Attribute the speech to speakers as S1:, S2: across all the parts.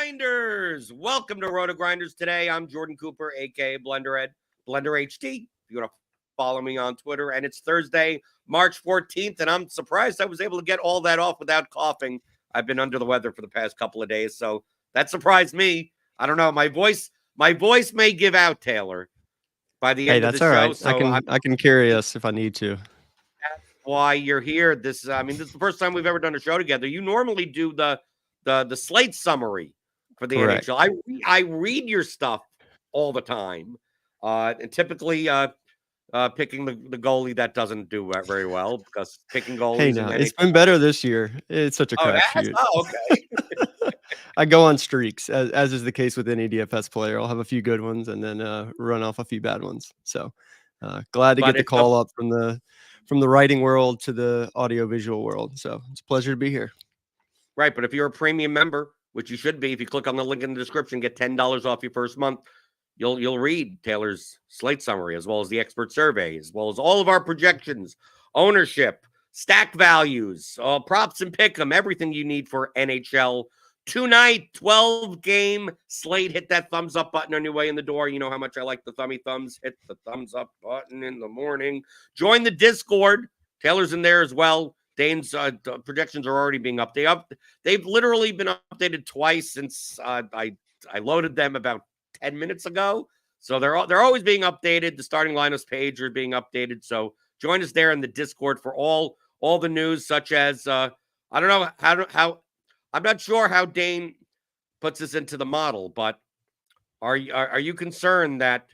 S1: RotoGrinders! Welcome to RotoGrinders Today. I'm Jordan Cooper, a.k.a. BlenderHD. If you want to follow me on Twitter. And it's Thursday, March 14th, and I'm surprised I was able to get all that off without coughing. I've been under the weather for the past couple of days, so that surprised me. I don't know. My voice may give out, Taylor, by the end of the show.
S2: All right.
S1: So
S2: I can carry us if I need to.
S1: That's why you're here. This is the first time we've ever done a show together. You normally do the slate summary for the
S2: Correct.
S1: NHL. I read your stuff all the time, and typically picking the goalie that doesn't do very well, because picking goalies.
S2: Hey, no, it's been better this year. It's such a crapshoot.
S1: Oh, okay.
S2: I go on streaks, as is the case with any DFS player. I'll have a few good ones and then run off a few bad ones. So glad to get the call up from the writing world to the audio visual world. So it's a pleasure to be here.
S1: Right, but if you're a premium member, which you should be, if you click on the link in the description, get $10 off your first month. You'll read Taylor's slate summary, as well as the expert survey, as well as all of our projections, ownership, stack values, props and pick 'em, everything you need for NHL tonight. 12-game slate. Hit that thumbs up button on your way in the door. You know how much I like the thummy thumbs. Hit the thumbs up button in the morning. Join the Discord. Taylor's in there as well. Dane's projections are already being updated. They've literally been updated twice since I loaded them about 10 minutes ago. So they're always being updated. The starting lineups page are being updated. So join us there in the Discord for all the news, such as I don't know how I'm not sure how Dane puts this into the model, but are you concerned that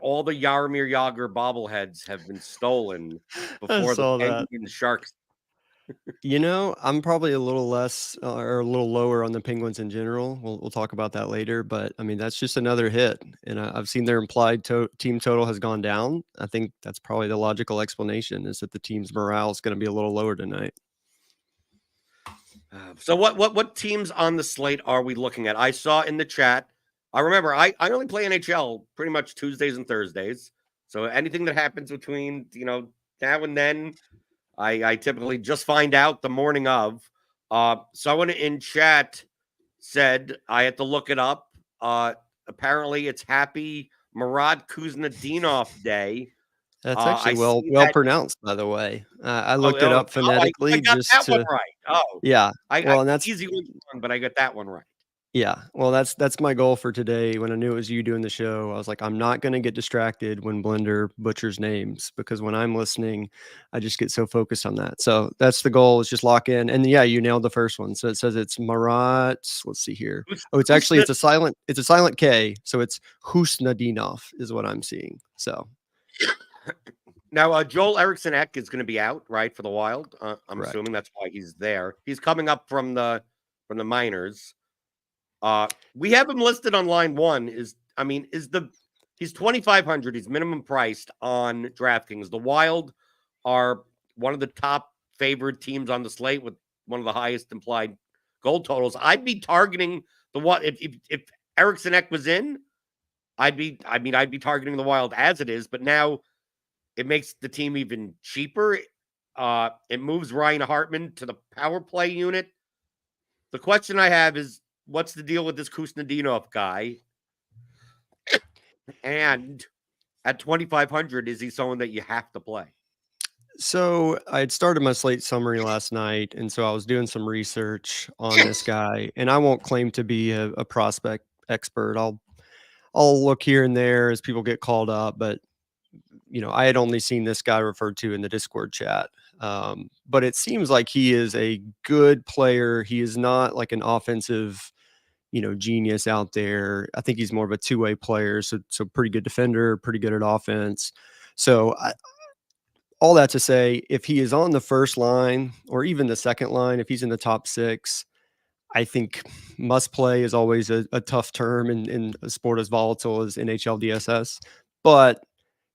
S1: all the Jaromir Jagr bobbleheads have been stolen before the Penguins Sharks?
S2: You know, I'm probably a little less or a little lower on the Penguins in general. We'll talk about that later, but I mean, that's just another hit. And I've seen their implied team total has gone down. I think that's probably the logical explanation, is that the team's morale is going to be a little lower tonight.
S1: So what teams on the slate are we looking at? I saw in the chat. I remember I only play NHL pretty much Tuesdays and Thursdays. So anything that happens between now and then, I typically just find out the morning of. Someone in chat said I had to look it up. Apparently it's Happy Marat Kuznetsov Day.
S2: That's actually well pronounced, by the way. I looked it up phonetically.
S1: I got that one right. Oh,
S2: yeah.
S1: And that's easy one, but I got that one right.
S2: Yeah. Well, that's my goal for today. When I knew it was you doing the show, I was like, I'm not going to get distracted when Blender butchers names, because when I'm listening, I just get so focused on that. So that's the goal, is just lock in. And yeah, you nailed the first one. So it says it's Marat. Let's see here. Oh, it's a silent K. So it's Husnadinov is what I'm seeing. So
S1: now Joel Eriksson Ek is going to be out, right, for the Wild. I'm assuming that's why he's there. He's coming up from the minors. We have him listed on line one. He's 2,500. He's minimum priced on DraftKings. The Wild are one of the top favored teams on the slate with one of the highest implied goal totals. I'd be targeting if Eriksson Ek was in, I'd be targeting the Wild as it is, but now it makes the team even cheaper. It moves Ryan Hartman to the power play unit. The question I have is, what's the deal with this Kuznetsov guy? And at 2,500, is he someone that you have to play?
S2: So I had started my slate summary last night, and so I was doing some research on this guy. And I won't claim to be a prospect expert. I'll look here and there as people get called up, but I had only seen this guy referred to in the Discord chat. But it seems like he is a good player. He is not like an offensive genius out there. I think he's more of a two-way player. So pretty good defender, pretty good at offense. So all that to say, if he is on the first line or even the second line, if he's in the top six, I think must play is always a tough term in a sport as volatile as NHL DFS, but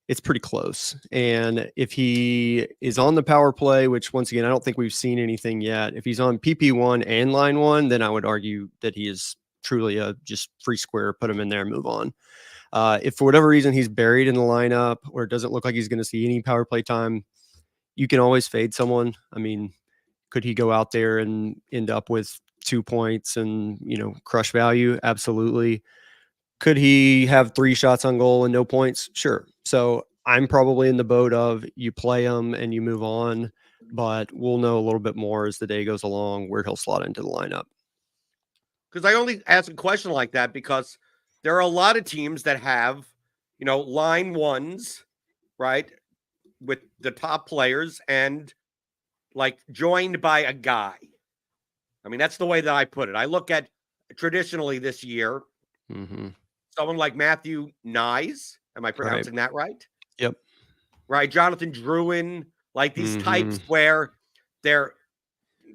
S2: it's pretty close. And if he is on the power play, which once again, I don't think we've seen anything yet. If he's on PP1 and line one, then I would argue that he is truly a just free square, put him in there and move on. If for whatever reason he's buried in the lineup or it doesn't look like he's going to see any power play time, you can always fade someone. I mean, could he go out there and end up with 2 points and, crush value? Absolutely. Could he have 3 shots on goal and no points? Sure. So I'm probably in the boat of you play him and you move on, but we'll know a little bit more as the day goes along where he'll slot into the lineup.
S1: Because I only ask a question like that because there are a lot of teams that have, line ones, right, with the top players and like joined by a guy. I mean, that's the way that I put it. I look at traditionally this year, someone like Matthew Nyes. Am I pronouncing that right?
S2: Yep.
S1: Right. Jonathan Drouin, like these types where they're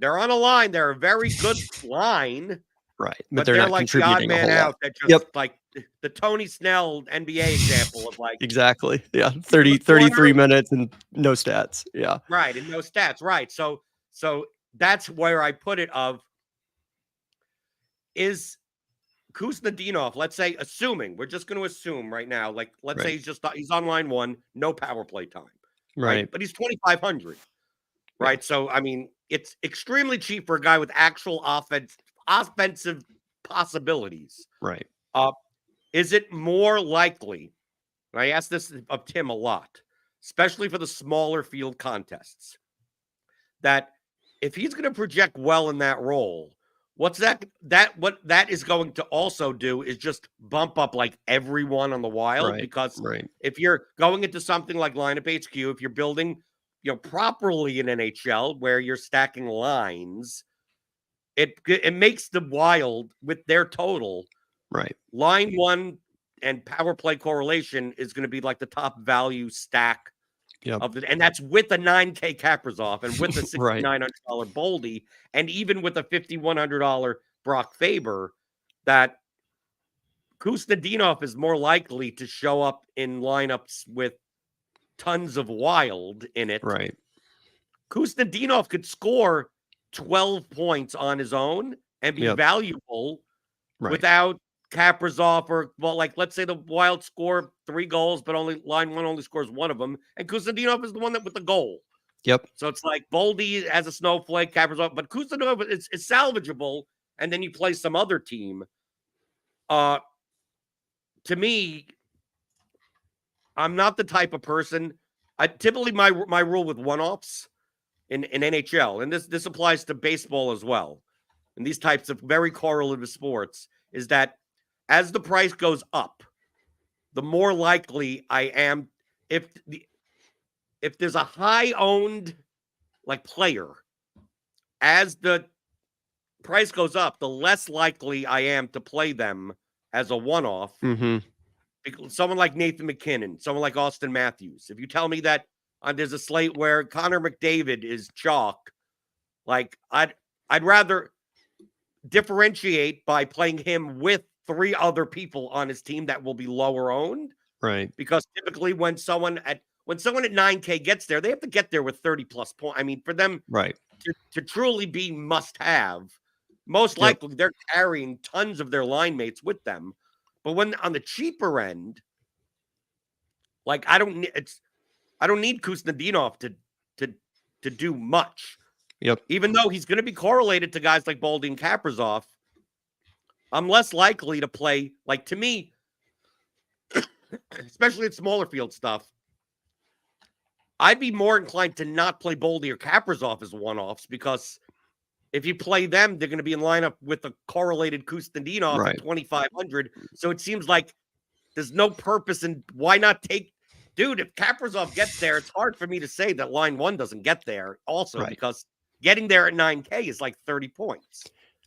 S1: on a line. They're a very good line.
S2: Right.
S1: But they're
S2: not
S1: like the odd
S2: contributing
S1: man
S2: a whole
S1: out
S2: lot.
S1: that just like the Tony Snell NBA example of like
S2: exactly. Yeah. 33 minutes and no stats. Yeah.
S1: Right. And no stats. Right. So that's where I put it of is Kuznetsov, let's say, assuming we're just going to assume right now, like let's say he's on line one, no power play time. Right. But he's 2,500. Right. So I mean, it's extremely cheap for a guy with actual offensive possibilities.
S2: Right.
S1: Is it more likely? And I ask this of Tim a lot, especially for the smaller field contests, that if he's going to project well in that role, what that is going to also do is just bump up like everyone on the Wild. Because if you're going into something like lineup HQ, if you're building, properly in NHL where you're stacking lines, it makes the Wild with their total line one and power play correlation is going to be like the top value stack of the, and that's with a 9K Kaprizov and with a $6,900 Boldy and even with a $5,100 Brock Faber, that Kuznetsov is more likely to show up in lineups with tons of Wild in it.
S2: Right.
S1: Kuznetsov could score 12 points on his own and be valuable without Kaprizov or, well, like, let's say the Wild score 3 goals, but only line one only scores one of them. And Kuznetsov is the one that with the goal.
S2: Yep.
S1: So it's like Boldy as a snowflake, Kaprizov, but Kuznetsov is salvageable. And then you play some other team. To me, I'm not the type of person. I typically my rule with one-offs in NHL, and this applies to baseball as well, and these types of very correlative sports, is that as the price goes up, the more likely I am if there's a high owned like player, as the price goes up, the less likely I am to play them as a one-off. Someone like Nathan McKinnon, someone like Austin Matthews. If you tell me that there's a slate where Connor McDavid is chalk, like I'd rather differentiate by playing him with 3 other people on his team that will be lower owned.
S2: Right.
S1: Because typically when someone at 9K gets there, they have to get there with 30 plus points. I mean, for them to truly be must have, most likely they're carrying tons of their line mates with them. But when on the cheaper end, like I don't need Kuznetsov to do much.
S2: Yep.
S1: Even though he's going to be correlated to guys like Boldy and Kaprizov, I'm less likely to play. Like, to me, especially in smaller field stuff, I'd be more inclined to not play Boldy or Kaprizov as one-offs, because if you play them, they're going to be in lineup with a correlated Kuznetsov at 2,500. So it seems like there's no purpose in why not take. Dude, if Kaprizov gets there, it's hard for me to say that line one doesn't get there also, because getting there at 9K is like 30 points.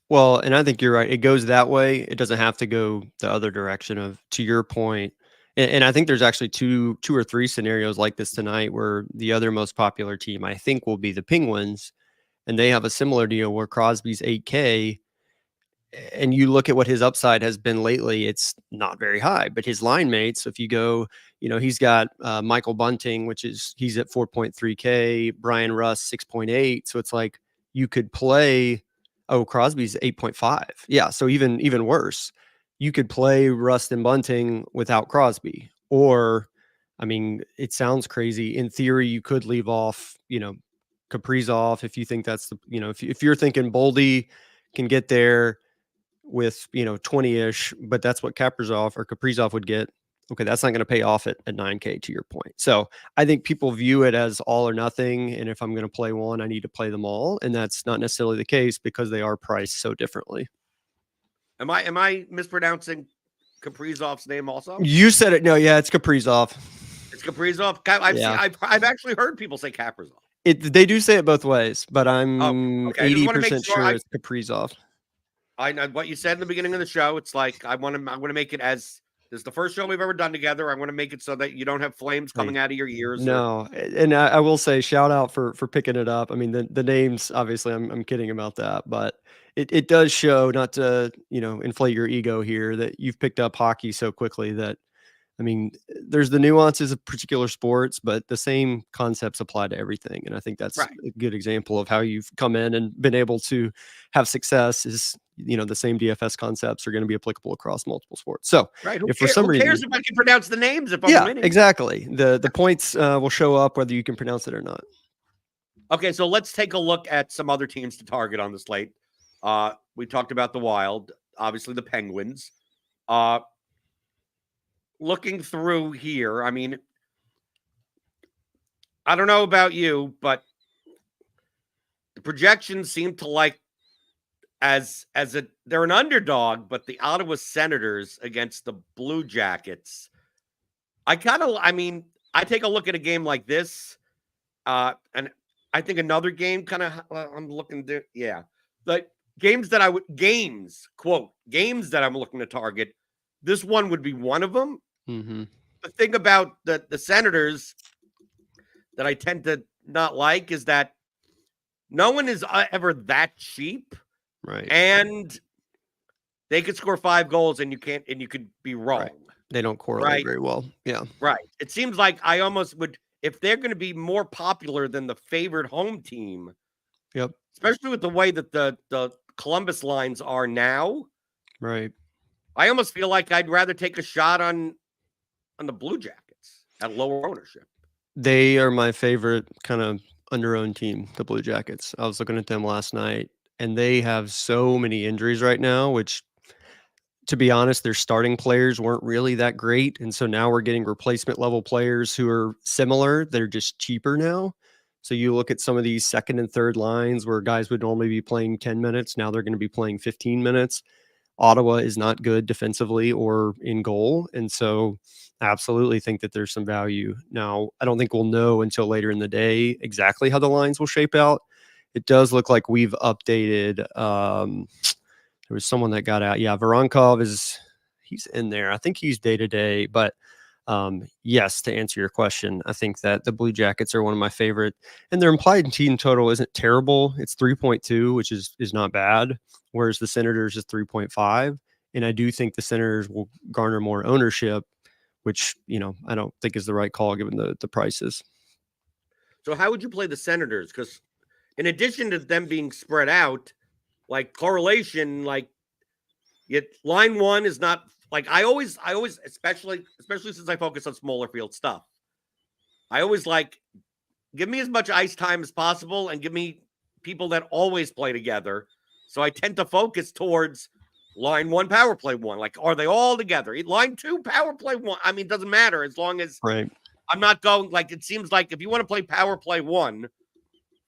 S2: Well, and I think you're right. It goes that way. It doesn't have to go the other direction of, to your point. And I think there's actually two or three scenarios like this tonight where the other most popular team, I think, will be the Penguins. And they have a similar deal where Crosby's 8K. And you look at what his upside has been lately, it's not very high. But his line mates, if you go, he's got Michael Bunting, he's at 4.3K, Brian Russ 6.8. So it's like you could play. Oh, Crosby's 8.5. Yeah, so even worse. You could play Rust and Bunting without Crosby. Or, I mean, it sounds crazy. In theory, you could leave off, Kaprizov if you think that's the, if you're thinking Boldy, can get there with 20-ish, but that's what Kaprizov would get. Okay, that's not going to pay off at 9K, to your point. So I think people view it as all or nothing, and if I'm going to play one, I need to play them all, and that's not necessarily the case because they are priced so differently.
S1: Am I mispronouncing Kaprizov's name also?
S2: You said it. No, yeah, it's Kaprizov.
S1: It's Kaprizov. I've actually heard people say Kaprizov.
S2: They do say it both ways, but I'm
S1: 80%
S2: sure it's Kaprizov.
S1: I know what you said in the beginning of the show. It's like I want to make it as this is the first show we've ever done together. I want to make it so that you don't have flames coming out of your ears.
S2: No, and I will say shout out for picking it up. I mean the names, obviously I'm kidding about that, but it does show, not to inflate your ego here, that you've picked up hockey so quickly. That I mean, there's the nuances of particular sports, but the same concepts apply to everything. And I think that's
S1: right.
S2: a good example of how you've come in and been able to have success. Is the same DFS concepts are going to be applicable across multiple sports. So
S1: right.
S2: If for some reason,
S1: who cares if I can pronounce the names? If I'm winning?
S2: Exactly. The points will show up whether you can pronounce it or not.
S1: Okay, so let's take a look at some other teams to target on the slate. We talked about the Wild, obviously the Penguins. Looking through here, I mean, I don't know about you, but the projections seem to like they're an underdog, but the Ottawa Senators against the Blue Jackets. I take a look at a game like this, and I think another game I'm looking to, the games that I'm looking to target. This one would be one of them.
S2: Mm-hmm.
S1: The thing about the Senators that I tend to not like is that no one is ever that cheap,
S2: right?
S1: And they could score 5 goals, and you could be wrong.
S2: Right. They don't correlate very well. Yeah,
S1: right. It seems like I almost would, if they're going to be more popular than the favored home team.
S2: Yep.
S1: Especially with the way that the Columbus lines are now.
S2: Right.
S1: I almost feel like I'd rather take a shot on the Blue Jackets at lower ownership.
S2: They are my favorite kind of under-owned team, the Blue Jackets. I was looking at them last night, and they have so many injuries right now, which, to be honest, their starting players weren't really that great. And so now we're getting replacement level players who are similar. They're just cheaper now. So you look at some of these second and third lines where guys would normally be playing 10 minutes. Now they're going to be playing 15 minutes. Ottawa is not good defensively or in goal. And so I absolutely think that there's some value. Now, I don't think we'll know until later in the day exactly how the lines will shape out. It does look like we've updated. There was someone that got out. Yeah, Voronkov he's in there. I think he's day-to-day. But yes, to answer your question, I think that the Blue Jackets are one of my favorite. And their implied team total isn't terrible. It's 3.2, which is not bad, whereas the Senators is 3.5. And I do think the Senators will garner more ownership, which, I don't think is the right call given the prices.
S1: So how would you play the Senators? Because in addition to them being spread out, like correlation, line one is not like I always, especially since I focus on smaller field stuff, I always give me as much ice time as possible and give me people that always play together. So I tend to focus towards line one, power play one. Like, are they all together? Line two, power play one. I mean, it doesn't matter as long as I'm not going it seems like if you want to play power play one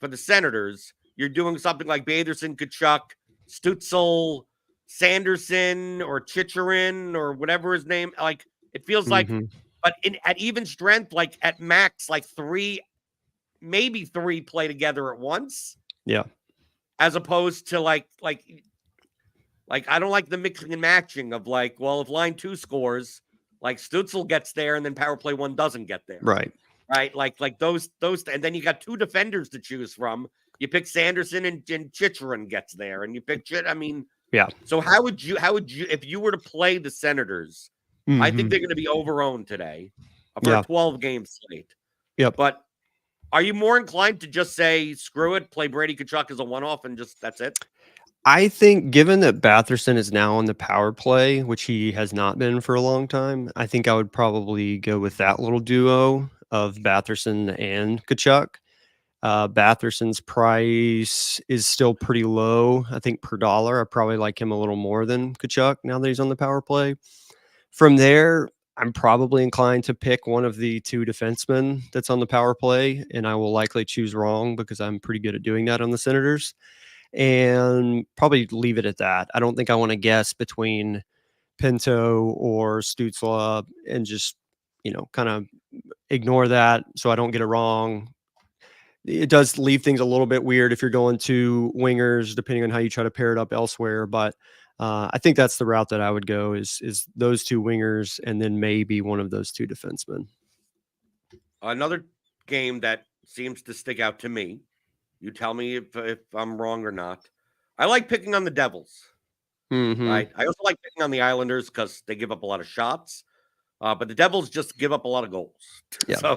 S1: for the Senators, you're doing something like Batherson, Tkachuk, Stützle, Sanderson, or Chicherin, or whatever his name. It feels like, but at even strength, at max, 3, maybe 3 play together at once.
S2: Yeah.
S1: As opposed to I don't like the mixing and matching of if line 2 scores, Stützle gets there and then power play 1 doesn't get there.
S2: Right.
S1: Like those, and then you got 2 defenders to choose from. You pick Sanderson and Chicherin gets there, and you pick
S2: yeah.
S1: So how would you, if you were to play the Senators? I think they're going to be overowned today for a 12-game slate.
S2: Yep.
S1: But are you more inclined to just say, screw it, play Brady Tkachuk as a one-off and just that's it?
S2: I think given that Batherson is now on the power play, which he has not been for a long time, I think I would probably go with that little duo of Batherson and Tkachuk. Batherson's price is still pretty low, I think, per dollar. I probably like him a little more than Kachuk now that he's on the power play. From there, I'm probably inclined to pick one of the two defensemen that's on the power play, and I will likely choose wrong because I'm pretty good at doing that on the Senators, and probably leave it at that. I don't think I want to guess between Pinto or Stützle and just, kind of ignore that so I don't get it wrong. It does leave things a little bit weird if you're going to wingers, depending on how you try to pair it up elsewhere. But I think that's the route that I would go is those two wingers and then maybe one of those two defensemen.
S1: Another game that seems to stick out to me. You tell me if I'm wrong or not. I like picking on the Devils.
S2: Mm-hmm.
S1: Right. I also like picking on the Islanders because they give up a lot of shots. But the Devils just give up a lot of goals.
S2: Yeah.
S1: So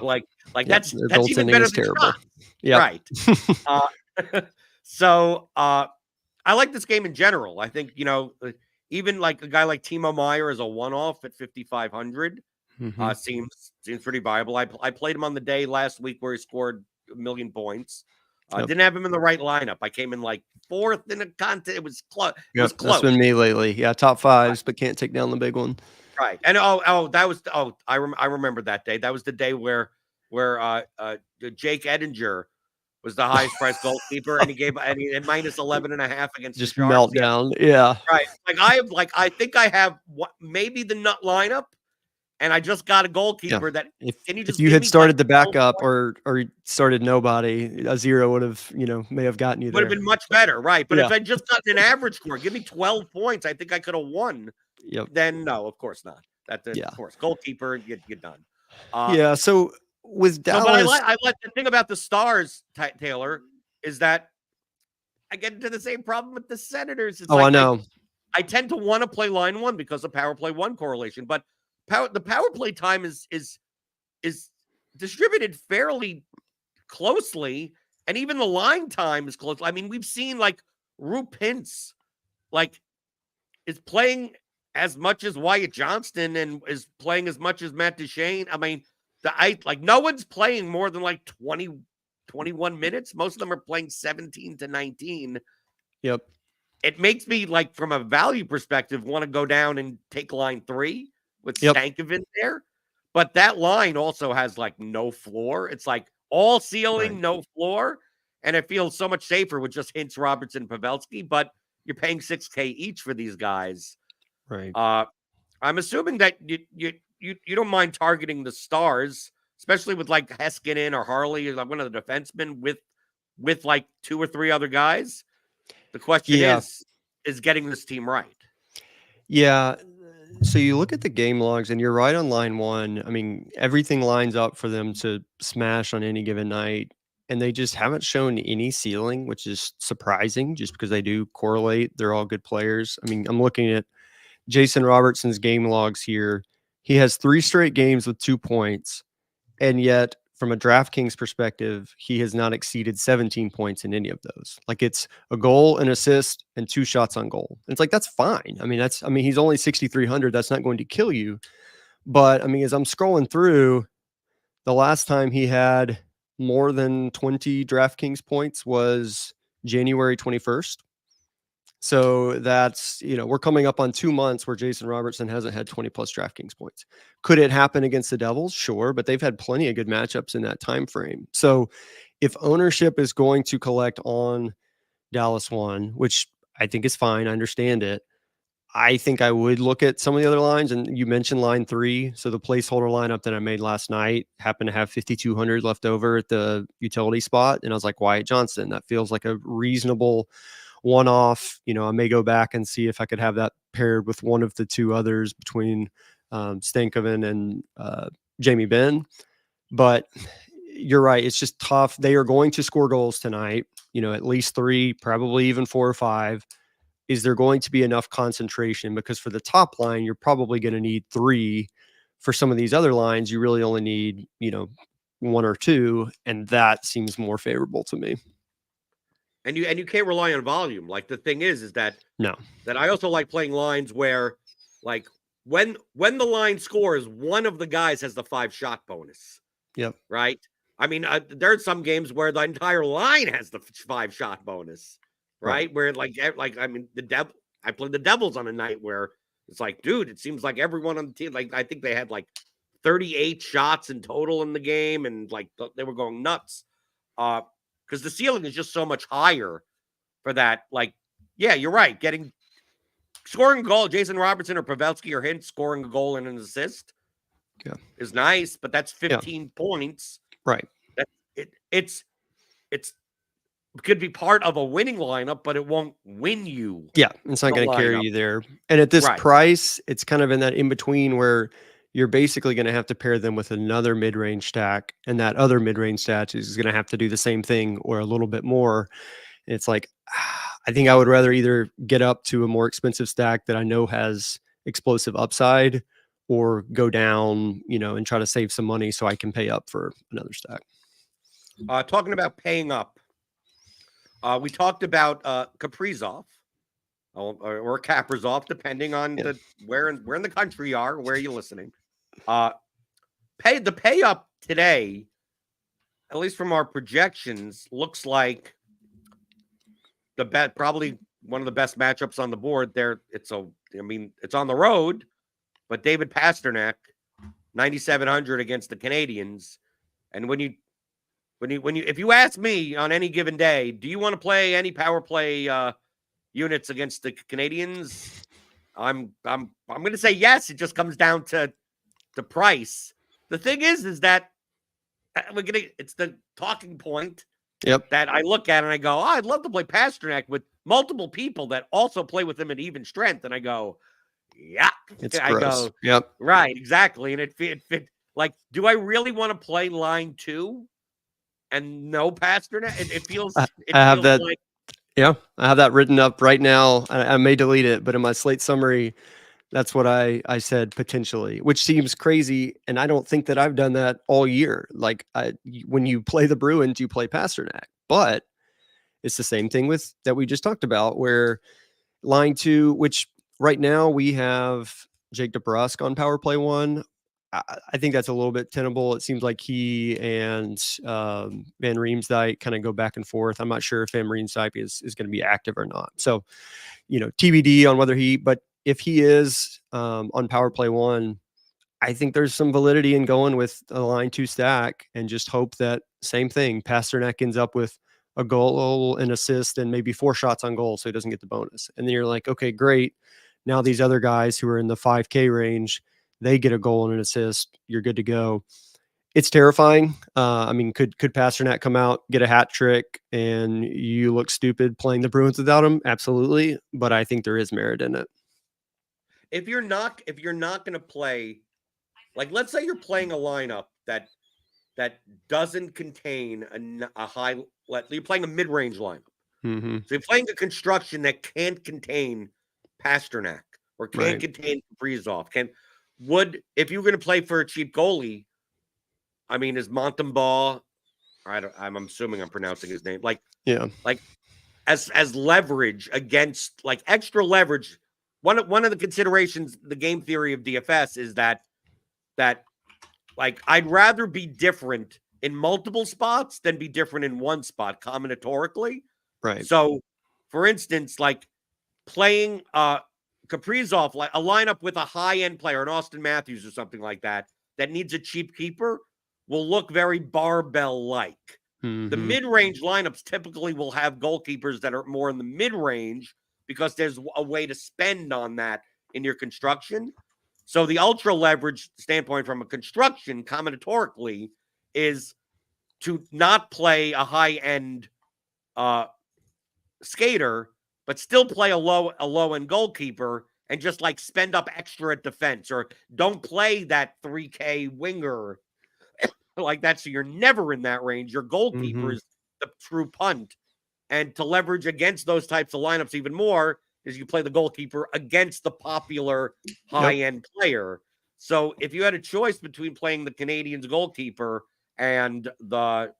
S1: that's
S2: goaltending
S1: even better
S2: is
S1: than
S2: terrible.
S1: shots.
S2: Yep.
S1: Right. So I like this game in general. I think, even like a guy like Timo Meier is a one-off at 5,500.
S2: Mm-hmm.
S1: Seems pretty viable. I played him on the day last week where he scored 1 million points. Didn't have him in the right lineup. I came in like 4th in a contest. It was close.
S2: Yep, it was close. That's been me lately. Yeah, top 5s, but can't take down the big one.
S1: Right. And I remember that day. That was the day where Jake Edinger was the highest priced goalkeeper, and he gave minus 11.5 against
S2: just
S1: the Sharks.
S2: Meltdown. Yeah.
S1: Right. I think I have maybe the nut lineup, and I just got a goalkeeper that
S2: if you had started the backup or started nobody, a 0 would have, may have gotten you there.
S1: Would have been much better, right? But if I just got an average score, give me 12 points, I think I could have won.
S2: Yep.
S1: Then no, of course not. Of course, goalkeeper, you're done.
S2: So with Dallas,
S1: but I like the thing about the Stars, Taylor, is that I get into the same problem with the Senators. It's
S2: I know.
S1: I tend to want to play line one because of power play one correlation, but the power play time is distributed fairly closely, and even the line time is close. I mean, we've seen like Roope Hintz, is playing as much as Wyatt Johnston and is playing as much as Matt Duchene. I mean, no one's playing more than 20, 21 minutes. Most of them are playing 17 to 19.
S2: Yep.
S1: It makes me, from a value perspective, want to go down and take line 3 with Stankoven there. But that line also has no floor. It's all ceiling, no floor. And it feels so much safer with just Hintz, Robertson, Pavelski. But you're paying $6K each for these guys.
S2: Right.
S1: I'm assuming that you don't mind targeting the Stars, especially with Heiskanen or Harley, or one of the defensemen with 2 or 3 other guys. The question is getting this team right.
S2: Yeah. So you look at the game logs and you're right on line 1. I mean, everything lines up for them to smash on any given night. And they just haven't shown any ceiling, which is surprising just because they do correlate. They're all good players. I mean, I'm looking at Jason Robertson's game logs here. He has 3 straight games with 2 points. And yet, from a DraftKings perspective, he has not exceeded 17 points in any of those. It's a goal, an assist, and 2 shots on goal. It's that's fine. I mean, he's only 6,300. That's not going to kill you. But I mean, as I'm scrolling through, the last time he had more than 20 DraftKings points was January 21st. So that's, we're coming up on 2 months where Jason Robertson hasn't had 20 plus DraftKings points. Could it happen against the Devils? Sure, but they've had plenty of good matchups in that time frame. So if ownership is going to collect on Dallas 1, which I think is fine, I understand it, I think I would look at some of the other lines. And you mentioned line 3. So the placeholder lineup that I made last night happened to have 5,200 left over at the utility spot. And I was like, Wyatt Johnston, that feels like a reasonable one-off. I may go back and see if I could have that paired with one of the 2 others between Stankoven and Jamie Benn. But you're right. It's just tough. They are going to score goals tonight, at least 3, probably even 4 or 5. Is there going to be enough concentration? Because for the top line, you're probably going to need 3. For some of these other lines, you really only need, 1 or 2. And that seems more favorable to me.
S1: And you can't rely on volume. The thing is that that I also like playing lines where when the line scores, one of the guys has the 5 shot bonus.
S2: Yep.
S1: Right. I mean, there are some games where the entire line has the 5-shot bonus, right? Where I mean, I played the Devils on a night where it's like, dude, it seems like everyone on the team, like I think they had like 38 shots in total in the game, and like they were going nuts. Because the ceiling is just so much higher for that. Like, yeah, you're right. Scoring a goal, Jason Robertson or Pavelski or Hintz scoring a goal and an assist is nice, but that's 15 points.
S2: Right.
S1: It's could be part of a winning lineup, but it won't win you.
S2: Yeah, it's not going to carry you there. And at this price, it's kind of in that in between where you're basically going to have to pair them with another mid-range stack, and that other mid-range stack is going to have to do the same thing or a little bit more. And it's like, I think I would rather either get up to a more expensive stack that I know has explosive upside, or go down, and try to save some money so I can pay up for another stack.
S1: Talking about paying up, we talked about Kaprizov or Kaprizov, depending on where in the country you are, where you're listening. The pay up today, at least from our projections, looks like probably one of the best matchups on the board there. It's on the road, but David Pastrnak, 9,700 against the Canadiens. And if you ask me on any given day, do you want to play any power play units against the Canadiens? I'm going to say yes. It just comes down to price. The thing is that it's the talking point.
S2: Yep.
S1: That I look at and I go, I'd love to play Pastrnak with multiple people that also play with him at even strength. And I go, yeah.
S2: I go, yep.
S1: Right, exactly. And it fit. Like, do I really want to play line 2 and no Pastrnak? It feels. I
S2: have that. Like, yeah, I have that written up right now. I may delete it, but in my slate summary, that's what I said potentially, which seems crazy. And I don't think that I've done that all year. Like when you play the Bruins, you play Pastrnak, but it's the same thing that we just talked about, where line 2, which right now we have Jake DeBrusk on power play 1. I think that's a little bit tenable. It seems like he and Van Riemsdyk kind of go back and forth. I'm not sure if Van Riemsdyk is going to be active or not. So, TBD on whether but if he is on power play 1, I think there's some validity in going with a line 2 stack and just hope that same thing. Pastrnak ends up with a goal, an assist, and maybe 4 shots on goal, so he doesn't get the bonus. And then you're like, okay, great. Now these other guys who are in the 5K range, they get a goal and an assist. You're good to go. It's terrifying. I mean, could Pastrnak come out, get a hat trick, and you look stupid playing the Bruins without him? Absolutely. But I think there is merit in it.
S1: If you're not going to play, like, let's say you're playing a lineup that doesn't contain a high, you're playing a mid-range lineup.
S2: Mm-hmm.
S1: So you're playing a construction that can't contain Pastrnak or can't contain Kaprizov. If you're going to play for a cheap goalie, I mean, is Montembaugh, I'm assuming I'm pronouncing his name, as leverage against, like, extra leverage. One of the considerations, the game theory of DFS is that like, I'd rather be different in multiple spots than be different in one spot combinatorically.
S2: Right.
S1: So, for instance, like playing Kaprizov, like a lineup with a high-end player, an Austin Matthews or something like that needs a cheap keeper, will look very barbell-like.
S2: Mm-hmm.
S1: The mid-range lineups typically will have goalkeepers that are more in the mid-range because there's a way to spend on that in your construction. So the ultra leverage standpoint from a construction combinatorically is to not play a high-end skater, but still play a low-end goalkeeper and just like spend up extra at defense, or don't play that 3K winger like that. So you're never in that range. Your goalkeeper is the true punt. And to leverage against those types of lineups even more is you play the goalkeeper against the popular high-end player. So if you had a choice between playing the Canadiens goalkeeper and the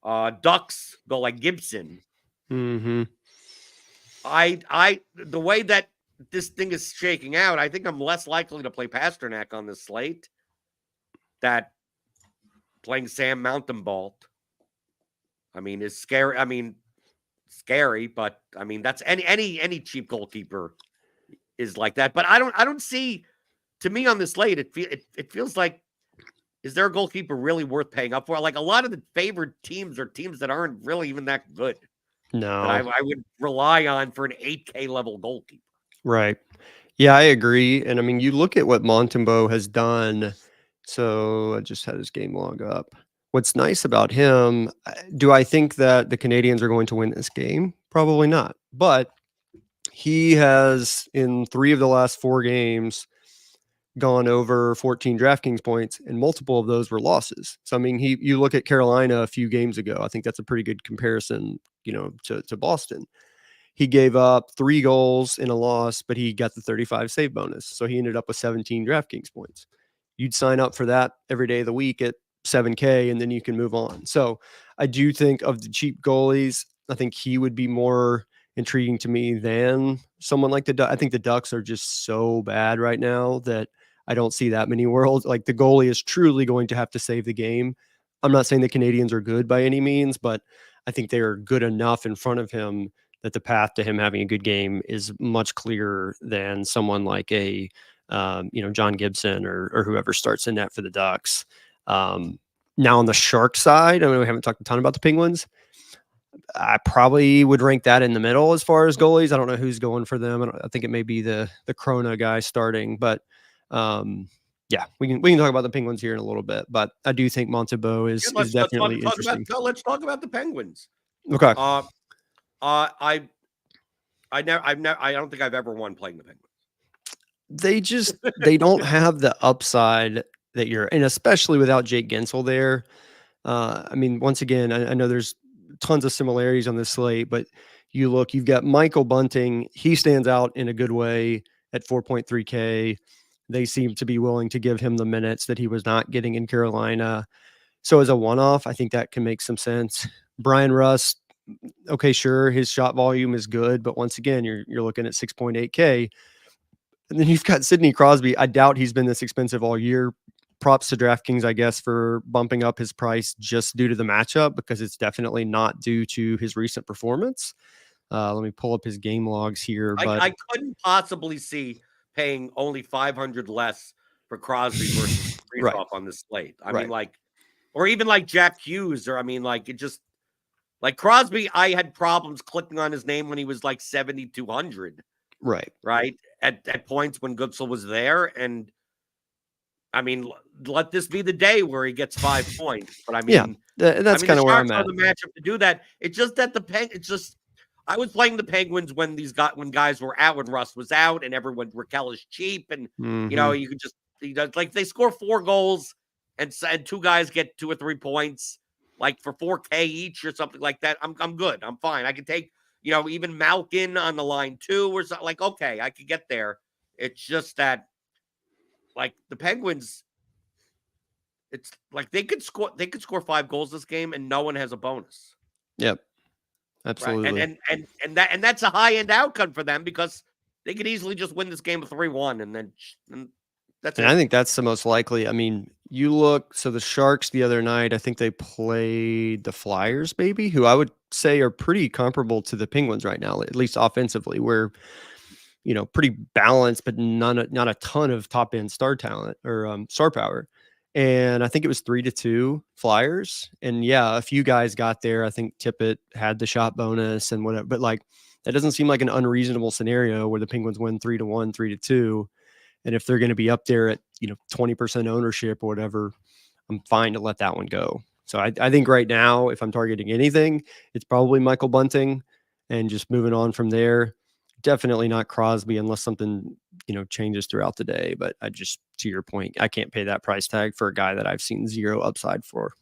S1: Ducks go like Gibson, the way that this thing is shaking out, I think I'm less likely to play Pastrnak on this slate. That playing Sam Mountainbolt, I mean, is scary. I mean, scary, but I mean that's any cheap goalkeeper is like that. But I don't see, to me on this slate, it feels like, is there a goalkeeper really worth paying up for? Like a lot of the favored teams are teams that aren't really even that good that I
S2: No.
S1: would rely on for an 8K level goalkeeper.
S2: Right. Yeah, I agree. And I mean, you look at what Montembeau has done. So I just had his game log up. What's nice about him, do I think that the Canadians are going to win this game? Probably not. But he has, in 3 of the last 4 games, gone over 14 DraftKings points, and multiple of those were losses. So I mean, you look at Carolina a few games ago. I think that's a pretty good comparison, to Boston. He gave up 3 goals in a loss, but he got the 35 save bonus. So he ended up with 17 DraftKings points. You'd sign up for that every day of the week at 7K, and then you can move on. So I do think of the cheap goalies, I think he would be more intriguing to me than someone like the Ducks. I think the Ducks are just so bad right now that I don't see that many worlds. Like the goalie is truly going to have to save the game. I'm not saying the Canadians are good by any means, but I think they are good enough in front of him that the path to him having a good game is much clearer than someone like a John Gibson or whoever starts in net for the Ducks. Now on the Shark side, I mean, we haven't talked a ton about the Penguins. I probably would rank that in the middle as far as goalies. I don't know who's going for them. I think it may be the Krona guy starting, but yeah, we can talk about the Penguins here in a little bit. But I do think Montembeau is definitely interesting.
S1: Let's talk about the Penguins.
S2: Okay.
S1: I don't think I've ever won playing the Penguins.
S2: They don't have the upside that and especially without Jake Gensel there. I mean, once again, I know there's tons of similarities on this slate, but you've got Michael Bunting. He stands out in a good way at 4.3K. They seem to be willing to give him the minutes that he was not getting in Carolina. So as a one-off, I think that can make some sense. Brian Rust, okay, sure, his shot volume is good, but once again, you're looking at 6.8K. And then you've got Sidney Crosby. I doubt he's been this expensive all year. Props to DraftKings, I guess, for bumping up his price just due to the matchup, because it's definitely not due to his recent performance. Let me pull up his game logs here. But
S1: I couldn't possibly see paying only 500 less for Crosby versus Kaprizov on this slate. I mean, like, or even like Jack Hughes, or I mean, like, it just like Crosby. I had problems clicking on his name when he was like 7,200. Right. At points when Goodsell was there. And I mean, let this be the day where he gets 5 points. But I mean,
S2: that's kind of where I'm at.
S1: The matchup to do that. It's just that I was playing the Penguins when guys were out, when Russ was out, and everyone Raquel is cheap, and you could just like they score 4 goals and 2 guys get 2 or 3 points, like for 4K each or something like that. I'm good. I'm fine. I can take even Malkin on the line too, or something. Like, okay, I could get there. It's just that, like, the Penguins, it's like they could score 5 goals this game and no one has a bonus.
S2: Yep. Absolutely.
S1: Right? And that's a high end outcome for them, because they could easily just win this game 3-1 and that's it.
S2: I think that's the most likely. I mean, so the Sharks the other night, I think they played the Flyers, maybe, who I would say are pretty comparable to the Penguins right now, at least offensively. We're, pretty balanced, but not a ton of top end star talent or star power. And I think it was 3-2 Flyers. And yeah, a few guys got there. I think Tippett had the shot bonus and whatever, but like, that doesn't seem like an unreasonable scenario where the Penguins win 3-1, 3-2. And if they're going to be up there at, 20% ownership or whatever, I'm fine to let that one go. So I think right now, if I'm targeting anything, it's probably Michael Bunting and just moving on from there. Definitely not Crosby unless something, changes throughout the day. But to your point, I can't pay that price tag for a guy that I've seen 0 upside for.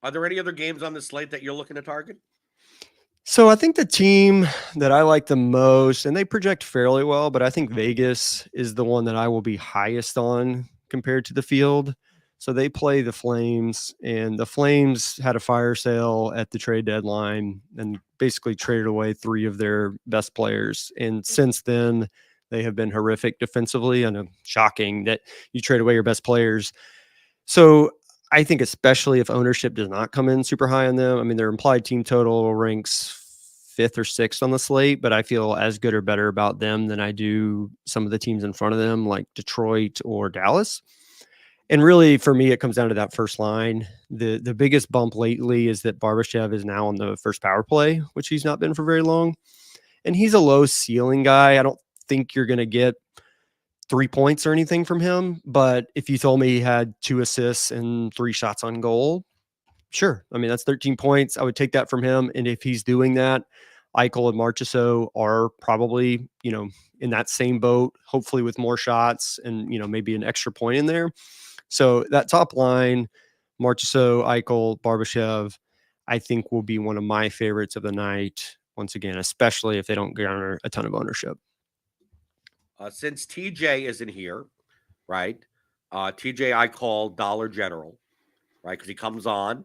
S1: Are there any other games on the slate that you're looking to target?
S2: So I think the team that I like the most, and they project fairly well, but I think Vegas is the one that I will be highest on compared to the field. So they play the Flames, and the Flames had a fire sale at the trade deadline and basically traded away 3 of their best players. And since then, they have been horrific defensively. I know, shocking that you trade away your best players. So I think especially if ownership does not come in super high on them. I mean, their implied team total ranks 5th or 6th on the slate, but I feel as good or better about them than I do some of the teams in front of them, like Detroit or Dallas. And really, for me, it comes down to that first line. The biggest bump lately is that Barbashev is now on the first power play, which he's not been for very long. And he's a low ceiling guy. I don't think you're going to get 3 points or anything from him. But if you told me he had 2 assists and 3 shots on goal, sure. I mean, that's 13 points. I would take that from him. And if he's doing that, Eichel and Marchessault are probably, in that same boat, hopefully with more shots and, maybe an extra point in there. So that top line, Marchessault, Eichel, Barbashev, I think will be one of my favorites of the night. Once again, especially if they don't garner a ton of ownership.
S1: Since TJ isn't here, right? TJ I call Dollar General, right? Because he comes on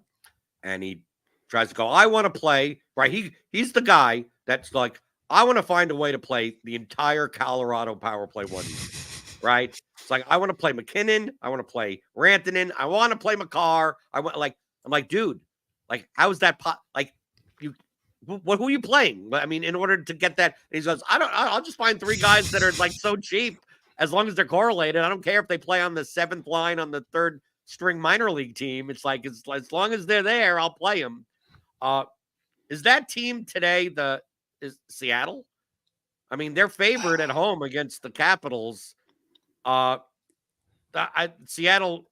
S1: and he tries to go, I want to play, right? He's the guy that's like, I want to find a way to play the entire Colorado power play one year, right? It's like, I want to play McKinnon. I want to play Rantanen. I want to play McCarr. I'm like, dude, like, how's that who are you playing? I mean, in order to get that, he goes, I'll just find 3 guys that are like so cheap as long as they're correlated. I don't care if they play on the 7th line on the 3rd string minor league team. It's like, as long as they're there, I'll play them. Is that team today is Seattle? I mean, they're favored at home against the Capitals. Seattle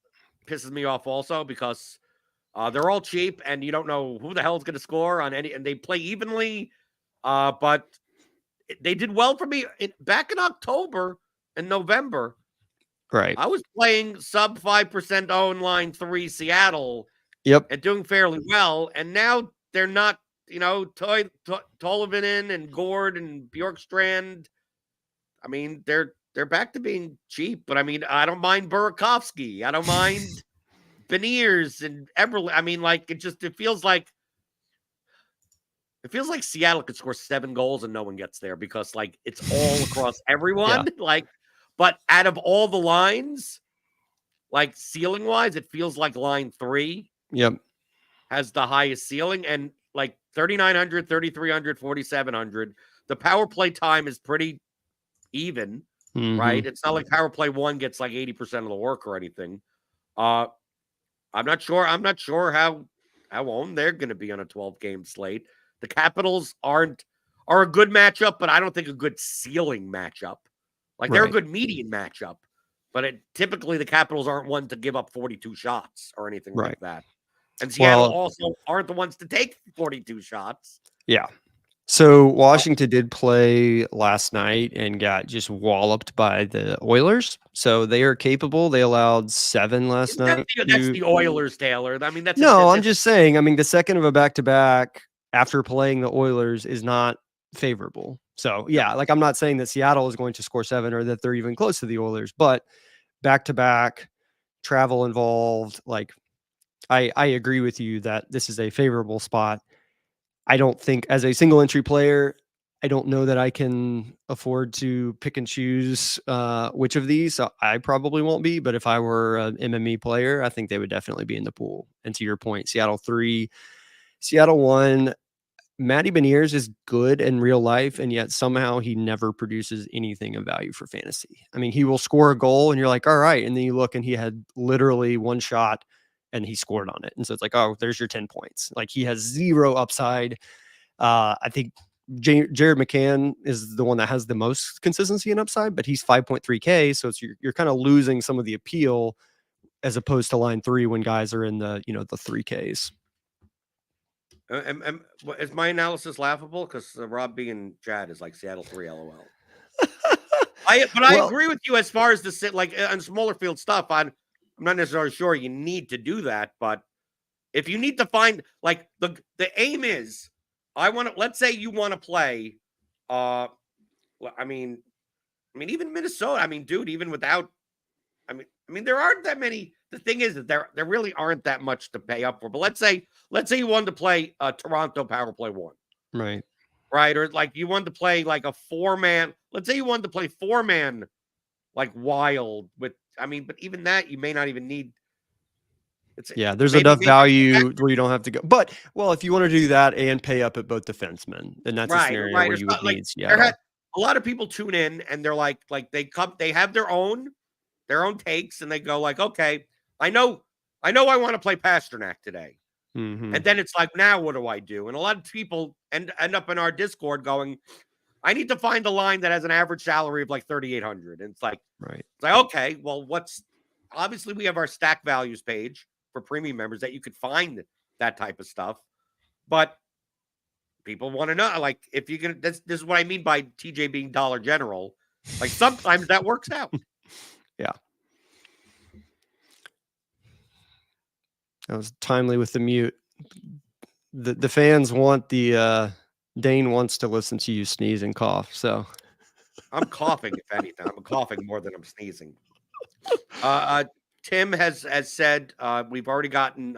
S1: pisses me off also because they're all cheap and you don't know who the hell is going to score on any, and they play evenly. But they did well for me back in October and November.
S2: Right.
S1: I was playing sub 5% own line 3 Seattle.
S2: Yep.
S1: And doing fairly well. And now they're not, Tolvanen and Gord and Bjorkstrand. I mean, they're back to being cheap, but I mean, I don't mind Burakovsky. I don't mind Beniers and Eberle. I mean, like, it feels like Seattle could score 7 goals and no one gets there because, like, it's all across everyone. Yeah. Like, but out of all the lines, like, ceiling wise, it feels like line 3 has the highest ceiling, and like 3,900, 3,300, 4,700. The power play time is pretty even, right? It's not like power play 1 gets like 80% of the work or anything. I'm not sure how owned they're going to be on a 12-game slate. The Capitals are a good matchup, but I don't think a good ceiling matchup. Like, they're a good median matchup, but typically the Capitals aren't one to give up 42 shots or anything like that. And Seattle also aren't the ones to take 42 shots.
S2: Yeah. So Washington did play last night and got just walloped by the Oilers. So they are capable. They allowed 7 last night.
S1: That's the Oilers, Taylor. I mean,
S2: I'm just saying. I mean, the second of a back-to-back after playing the Oilers is not favorable. So yeah, like, I'm not saying that Seattle is going to score 7 or that they're even close to the Oilers, but back-to-back, travel involved, like, I agree with you that this is a favorable spot. I don't think, as a single entry player, I don't know that I can afford to pick and choose which of these. So I probably won't be, but if I were an MME player, I think they would definitely be in the pool. And to your point, Seattle 3, Seattle 1, Matty Beniers is good in real life, and yet somehow he never produces anything of value for fantasy. I mean, he will score a goal and you're like, all right. And then you look and he had literally 1 shot and he scored on it. And so it's like, oh, there's your 10 points. Like, he has 0 upside. I think Jared McCann is the one that has the most consistency and upside, but he's 5.3K. So it's, you're kind of losing some of the appeal as opposed to line 3 when guys are in the, the 3Ks.
S1: Is my analysis laughable? Because Rob B and Chad is like Seattle 3 LOL. I agree with you as far as on smaller field stuff. I'm not necessarily sure you need to do that, but if you need to find, like, the aim is, let's say you want to play, I mean, even Minnesota, I mean, dude, even without, I mean, there aren't that many. The thing is that there really aren't that much to pay up for. But let's say you wanted to play Toronto power play 1. Right. Or like you wanted to play like a 4-man. Let's say you wanted to play 4-man, like Wild with, but even that you may not even need.
S2: Yeah, there's
S1: maybe
S2: enough value where you don't have to go. But well, if you want to do that and pay up at both defensemen, then that's a scenario where
S1: or
S2: you would
S1: like
S2: need Seattle.
S1: a lot of people tune in and they're like they have their own takes and they go like, okay, I know I want to play Pasternak today.
S2: Mm-hmm.
S1: And then it's like, now what do I do? And a lot of people end up in our Discord going, I need to find a line that has an average salary of like 3,800. And it's like, okay, well, obviously we have our stack values page for premium members that you could find that type of stuff. But people want to know, like, if you're going to, this is what I mean by TJ being Dollar General. Like, sometimes that works out.
S2: Yeah. That was timely with the mute. The fans want Dane wants to listen to you sneeze and cough. So
S1: I'm coughing, if anything. I'm coughing more than I'm sneezing. Tim has said we've already gotten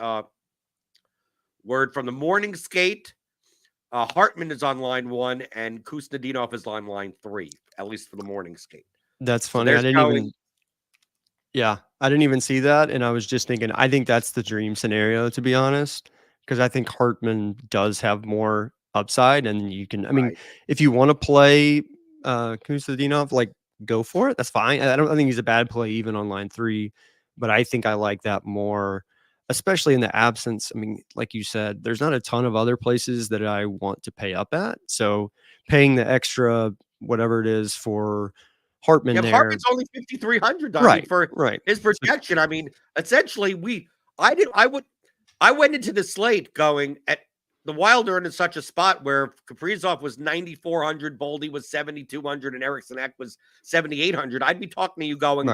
S1: word from the morning skate. Hartman is on line 1 and Kuznetsov is on line 3, at least for the morning skate.
S2: That's funny. I didn't even see that. And I was just thinking, I think that's the dream scenario, to be honest, because I think Hartman does have more upside. And you can, I mean, if you want to play Kuznetsov, like, go for it. That's fine. I think he's a bad play even on line 3, but I think I like that more, especially in the absence. I mean, like you said, there's not a ton of other places that I want to pay up at. So paying the extra, whatever it is for Hartman there.
S1: Hartman's only 5,300 for his projection. I mean, essentially I went into the slate going at the Wild are in such a spot where Kaprizov was 9,400, Boldy was 7,200, and Eriksson Ek was 7,800. I'd be talking to you going,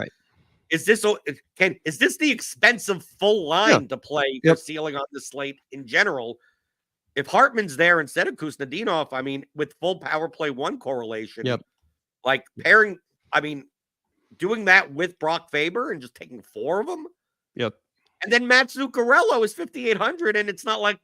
S1: is this the expensive full line to play for ceiling on the slate in general? If Hartman's there instead of Kuznetsov, I mean, with full power play 1 correlation, like pairing, I mean, doing that with Brock Faber and just taking 4 of them. And then Matt Zuccarello is 5,800, and it's not like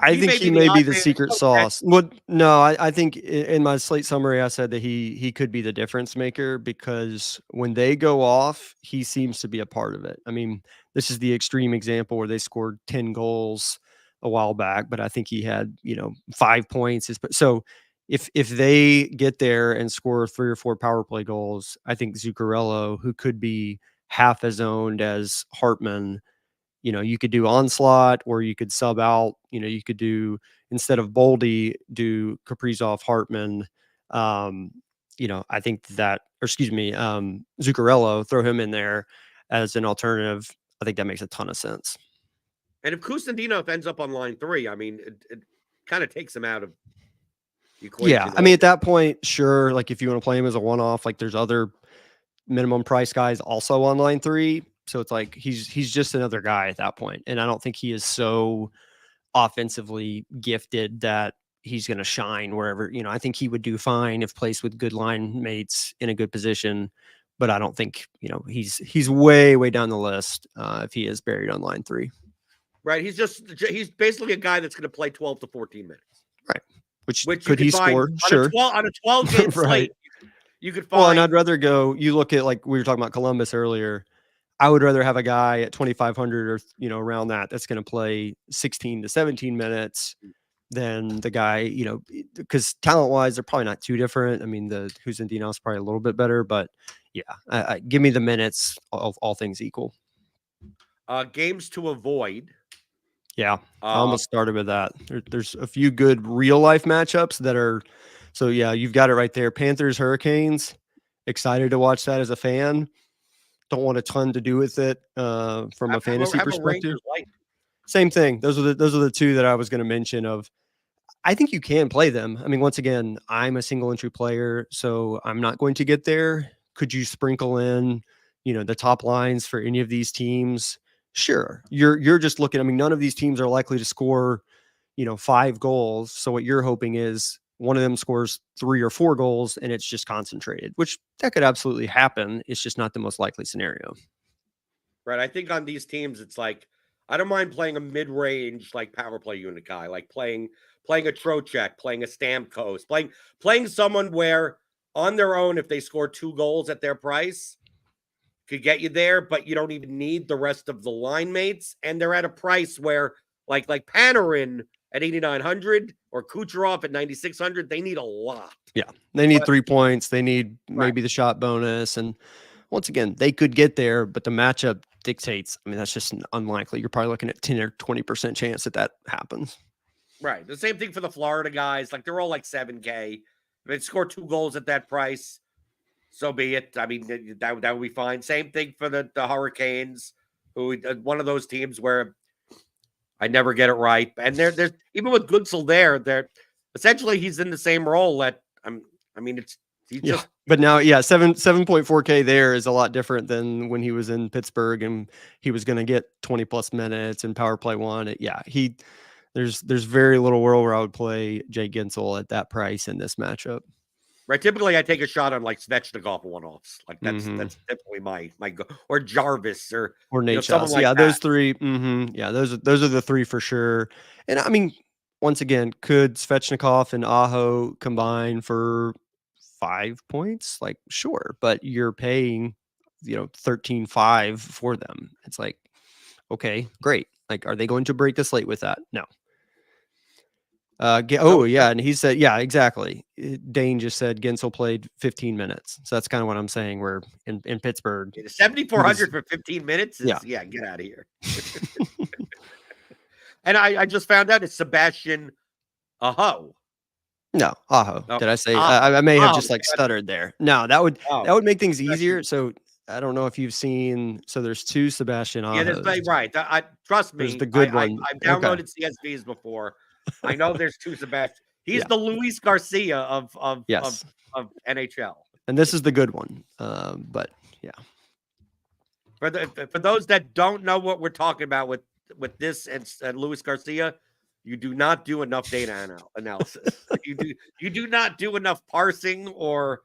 S2: I think he may be the secret sauce. Well, no, I think in my slate summary, I said that he could be the difference maker because when they go off, he seems to be a part of it. I mean, this is the extreme example where they scored 10 goals a while back, but I think he had, 5 points. So if they get there and score 3 or 4 power play goals, I think Zuccarello, who could be half as owned as Hartman, you could do Onslaught or you could sub out, you could do, instead of Boldy, do Kaprizov, Hartman. I think that, Zuccarello, throw him in there as an alternative. I think that makes a ton of sense.
S1: And if Kuznetsov ends up on line 3, I mean, it kind of takes him out of the equation.
S2: Yeah. I mean, at that point, sure. Like if you want to play him as a one-off, like there's other minimum price guys also on line 3. So it's like he's just another guy at that point. And I don't think he is so offensively gifted that he's going to shine wherever, I think he would do fine if placed with good line mates in a good position. But I don't think, he's way, way down the list if he is buried on line 3.
S1: Right. He's basically a guy that's going to play 12 to 14 minutes.
S2: Right. Which could he score? Sure.
S1: On a 12 game slate. You could find.
S2: Well, and I'd rather go, you look at, like we were talking about Columbus earlier. I would rather have a guy at 2,500 or, around that's going to play 16 to 17 minutes than the guy, because talent wise, they're probably not too different. I mean, the Kuznetsov is probably a little bit better, but yeah, give me the minutes of all things equal.
S1: Games to avoid.
S2: Yeah. I almost started with that. There's a few good real life matchups that are, so yeah, you've got it right there. Panthers, Hurricanes. Excited to watch that as a fan. Don't want a ton to do with it from a fantasy perspective. Same thing. Those are the 2 that I was going to mention. I think you can play them. I mean, once again, I'm a single entry player, so I'm not going to get there. Could you sprinkle in, the top lines for any of these teams? Sure. You're just looking. I mean, none of these teams are likely to score, 5 goals. So what you're hoping is one of them scores 3 or 4 goals and it's just concentrated, which that could absolutely happen. It's just not the most likely scenario.
S1: Right. I think on these teams, it's like, I don't mind playing a mid-range, like power play unit guy, like playing a Trocheck, playing a Stamkos, playing someone where on their own, if they score 2 goals at their price, could get you there, but you don't even need the rest of the line mates. And they're at a price where like Panarin at 8,900 or Kucherov at 9,600, they need a lot.
S2: Yeah. They need
S1: But-
S2: 3 points. They need
S1: Right.
S2: maybe the shot bonus. And once again, they could get there, but the matchup dictates. I mean, that's just unlikely. You're probably looking at 10 or 20% chance that happens.
S1: Right. The same thing for the Florida guys. Like they're all like 7K. If they score 2 goals at that price, so be it. I mean, that would be fine. Same thing for the Hurricanes, who one of those teams where I never get it right. And there's even with Goodsell they're essentially he's in the same role that just
S2: but now 7.4K there is a lot different than when he was in Pittsburgh and he was going to get 20 plus minutes and power play one. There's very little world where I would play Jay Gensel at that price in this matchup.
S1: Right. Typically I take a shot on like Svechnikov one-offs. Like that's typically my go, or Jarvis or
S2: Nate Schatz. Like those three. Yeah, those are the three for sure. And I mean, once again, could Svechnikov and Aho combine for 5 points? Like, sure, but you're paying, 13.5 for them. It's like, okay, great. Like, are they going to break the slate with that? No. And he said, yeah, exactly. Dane just said Gensel played 15 minutes. So that's kind of what I'm saying. We're in Pittsburgh.
S1: 7,400 for 15 minutes? Get out of here. And I just found out it's Sebastian Aho.
S2: No, Aho. Did I say? I may have just stuttered there. No, that would make things easier. So I don't know if you've seen. So there's 2 Sebastian Ahos.
S1: Yeah, right. Trust me.
S2: There's the good one.
S1: I've downloaded CSVs before. I know there's 2 Sebastian. He's the Luis Garcia of NHL.
S2: And this is the good one. But yeah.
S1: For those that don't know what we're talking about with this and Luis Garcia, you do not do enough data analysis. you do not do enough parsing or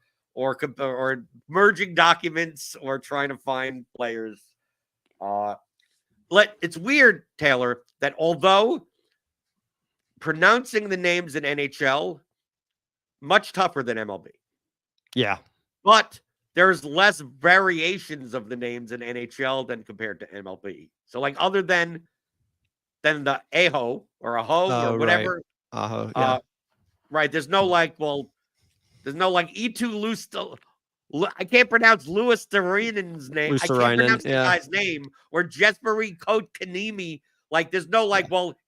S1: merging documents or trying to find players. It's weird, Taylor, that although pronouncing the names in NHL much tougher than MLB.
S2: Yeah.
S1: But there's less variations of the names in NHL than compared to MLB. So like other than the Aho or Aho or whatever.
S2: Right. Aho, yeah.
S1: Right. There's no E2 Lustel. I can't pronounce Louis Turinen's name. I can't pronounce the guy's name. Or Jesperi Kotkaniemi. Like there's no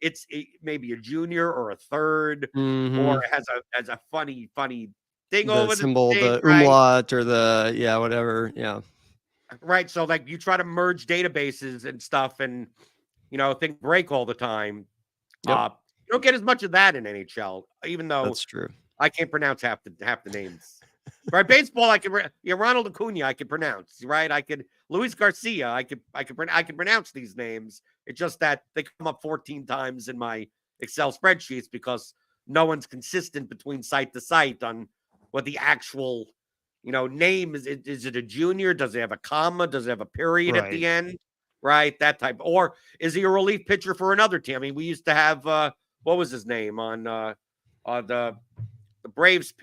S1: it's maybe a junior or a third, or it has a funny thing over the
S2: symbol, the umlaut or the whatever. Yeah.
S1: Right. So like you try to merge databases and stuff and things break all the time. Yep. You don't get as much of that in NHL, even though
S2: that's true.
S1: I can't pronounce half the names. Right, baseball I can. Ronald Acuna I can pronounce. Right, Luis Garcia I can pronounce these names. It's just that they come up 14 times in my Excel spreadsheets because no one's consistent between site to site on what the actual name is. Is it a junior? Does it have a comma? Does it have a period at the end? Right, that type. Or is he a relief pitcher for another team? I mean, we used to have what was his name on the Braves?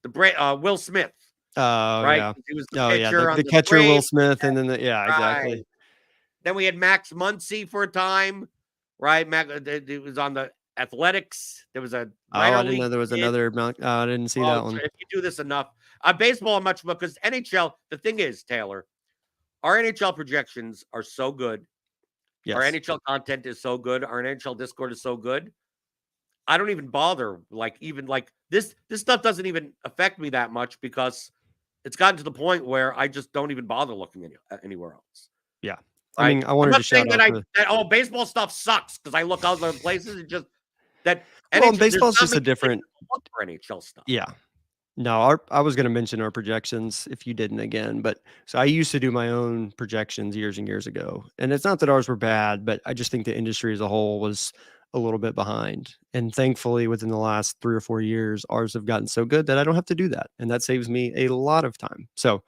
S1: Will Smith.
S2: Right.
S1: Yeah. He was the pitcher.
S2: The catcher Braves. Will Smith, and then exactly.
S1: Right. Then we had Max Muncy for a time. Right, it was on the Athletics. There was a.
S2: I didn't know there was another. I didn't see that one.
S1: If you do this enough, baseball much more because NHL. The thing is, Taylor. Our NHL projections are so good. Yes. Our NHL content is so good. Our NHL Discord is so good. I don't even bother. This stuff doesn't even affect me that much because it's gotten to the point where I just don't even bother looking anywhere else.
S2: Yeah. I mean, I wanted to shout out
S1: that baseball stuff sucks because I look other places and just that.
S2: Well, baseball's just a different
S1: for NHL stuff.
S2: Yeah. No, I was going to mention our projections if you didn't again, but so I used to do my own projections years and years ago. And it's not that ours were bad, but I just think the industry as a whole was a little bit behind. And thankfully, within the last 3 or 4 years, ours have gotten so good that I don't have to do that. And that saves me a lot of time. So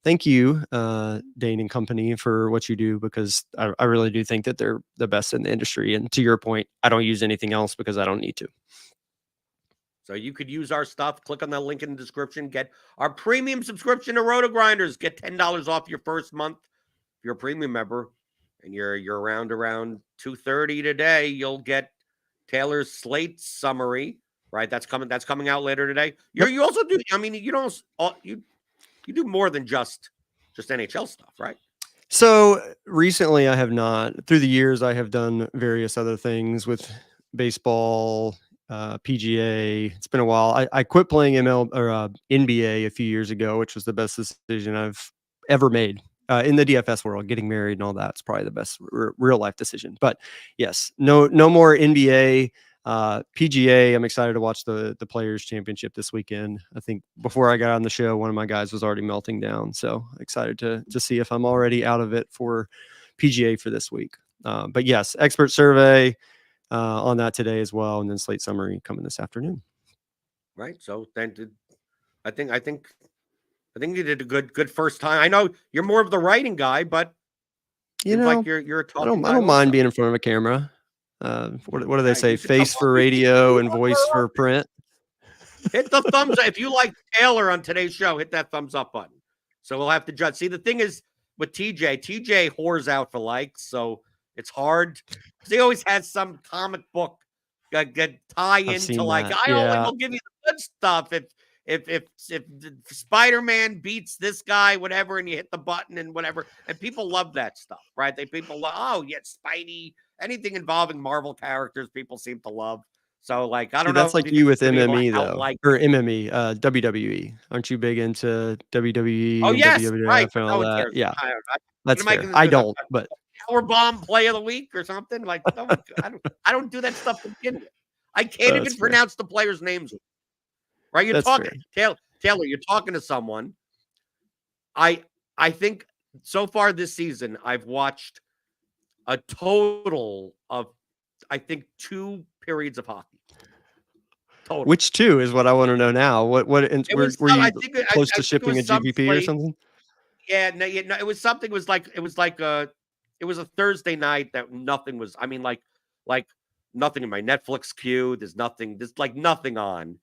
S2: thank you, Dane and company, for what you do, because I really do think that they're the best in the industry. And to your point, I don't use anything else because I don't need to.
S1: So you could use our stuff. Click on the link in the description. Get our premium subscription to RotoGrinders. Get $10 off your first month. If you're a premium member and you're around 2:30 today, you'll get Taylor's slate summary. Right, that's coming out later today. You also do. I mean, you don't. You do more than just NHL stuff, right?
S2: So recently, I have not. Through the years, I have done various other things with baseball, PGA. It's been a while. I quit playing NBA a few years ago, which was the best decision I've ever made in the DFS world. Getting married and all that's probably the best real life decision. But yes, no more NBA. PGA, I'm excited to watch the Players Championship this weekend. I think before I got on the show, one of my guys was already melting down. So excited to see if I'm already out of it for PGA for this week. But yes, expert survey on that today as well, and then slate summary coming this afternoon.
S1: Right. So then I think you did a good first time. I know you're more of the writing guy, but
S2: you know,
S1: like you're a talking
S2: I don't mind being in front of a camera. What do they say? Face for radio and voice for print.
S1: Hit the thumbs up. If you like Taylor on today's show, hit that thumbs up button. So we'll have to judge. See, the thing is with TJ whores out for likes, so it's hard because he always has some comic book tie into like I'll give you the good stuff if Spider-Man beats this guy, whatever, and you hit the button and whatever, and people love that stuff, right? People love, Spidey. Anything involving Marvel characters, people seem to love. So, like, I don't know.
S2: That's like you with MME, though. Or WWE. WWE. Aren't you big into WWE?
S1: Oh, yes.
S2: WWF
S1: Right.
S2: and all that?
S1: Cares.
S2: Yeah. That's fair. I don't, but.
S1: Powerbomb play of the week or something? Like, I don't do that stuff to begin with. I can't even pronounce the players' names. Right? You're talking, Taylor, you're talking to someone. I think so far this season, I've watched a total of, I think, 2 periods of hockey. Total.
S2: Which 2 is what I want to know now. Were you close to shipping a GPP or something?
S1: Yeah, no, it was something. It was a Thursday night that nothing was. I mean, like nothing in my Netflix queue. There's like nothing on,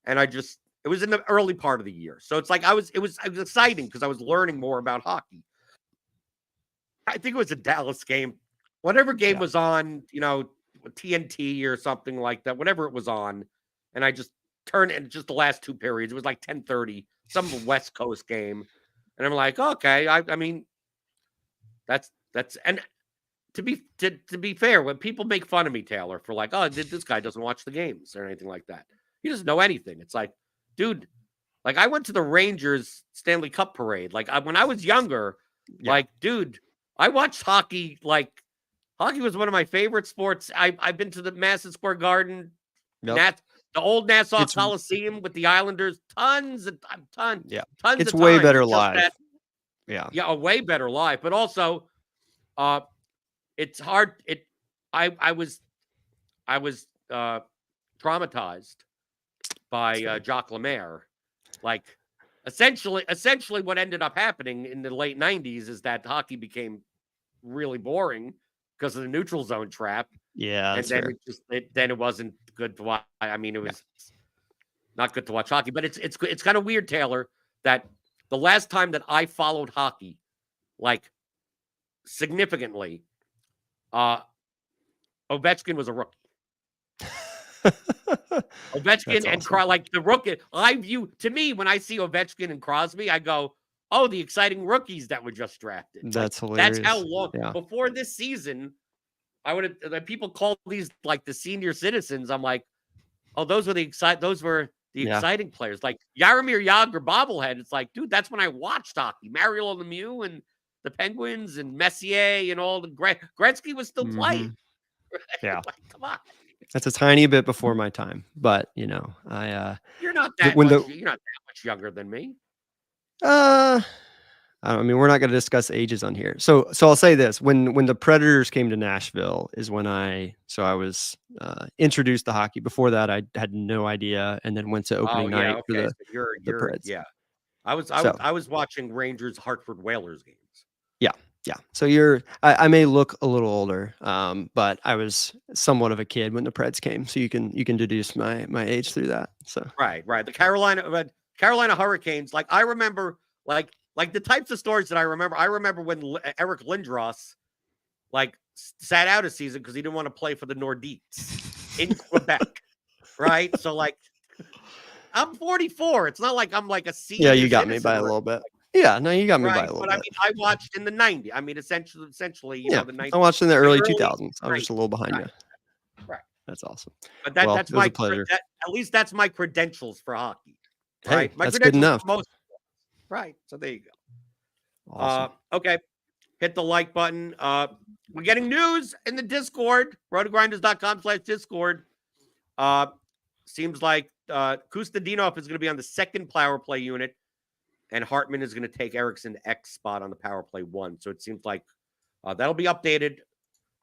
S1: and it was in the early part of the year, so it's like it was exciting because I was learning more about hockey. I think it was a Dallas game. Whatever game was on, TNT or something like that, whatever it was on. And I just turned in just the last 2 periods. It was like 10:30, some West Coast game. And I'm like, okay, I mean, that's, and to be fair, when people make fun of me, Taylor, for like, oh, this guy doesn't watch the games or anything like that. He doesn't know anything. It's like, dude, like I went to the Rangers Stanley Cup parade. Like when I was younger, like, dude, I watched hockey. Like, hockey was one of my favorite sports. I've been to the Madison Square Garden, the old Nassau Coliseum with the Islanders. Tons.
S2: It's way better live.
S1: A way better live. But also, it's hard. I was traumatized by Jacques Lemaire. Like, essentially, what ended up happening in the late 90s is that hockey became really boring because of the neutral zone trap.
S2: Yeah,
S1: and then it wasn't good to watch. I mean, it was not good to watch hockey. But it's kind of weird, Taylor, that the last time that I followed hockey, like significantly, Ovechkin was a rookie. Ovechkin and Crosby, like the rookie. To me, when I see Ovechkin and Crosby, I go, oh, the exciting rookies that were just drafted.
S2: That's hilarious.
S1: That's how long before this season. I would have people call these like the senior citizens. I'm like, oh, those were the exciting players, like Jaromir Jagr bobblehead. It's like, dude, that's when I watched hockey. Mario Lemieux and the Penguins and Messier and all the Gretzky was still playing.
S2: Yeah,
S1: like, come on.
S2: That's a tiny bit before my time, but you're not that
S1: much younger than me.
S2: I mean, we're not going to discuss ages on here. So I'll say this: when the Predators came to Nashville is when I was introduced to hockey. Before that, I had no idea, and then went to opening night for the Preds.
S1: Yeah, I was watching Rangers Hartford Whalers games.
S2: Yeah, Yeah. So I may look a little older, but I was somewhat of a kid when the Preds came. So you can deduce my age through that. So
S1: Right. The Carolina Hurricanes. Like I remember, like the types of stories that I remember. I remember when Eric Lindros like sat out a season because he didn't want to play for the Nordiques in Quebec. Right. So like I'm 44. It's not like I'm like a senior.
S2: yeah, you got me
S1: citizen
S2: by a
S1: or
S2: little bit. Yeah, no, you got me by
S1: right.
S2: a little
S1: But I
S2: bit.
S1: mean, I watched in the 90s. I mean, essentially, you
S2: Yeah,
S1: know, the 90s,
S2: I watched in the
S1: the
S2: early
S1: early
S2: 2000s. I was just a
S1: 90s.
S2: little behind
S1: Right.
S2: you.
S1: Right.
S2: That's awesome.
S1: But
S2: Well,
S1: that's
S2: it was
S1: my
S2: a pleasure.
S1: at least that's my credentials for hockey.
S2: Hey,
S1: Right. My
S2: that's good
S1: credentials for
S2: enough.
S1: most. Right. So there you go.
S2: Awesome.
S1: Okay. Hit the like button. We're getting news in the Discord, rotogrinders.com/Discord. Seems like Kustadinov is going to be on the second power play unit, and Hartman is going to take Eriksson X spot on the power play 1. So it seems like that'll be updated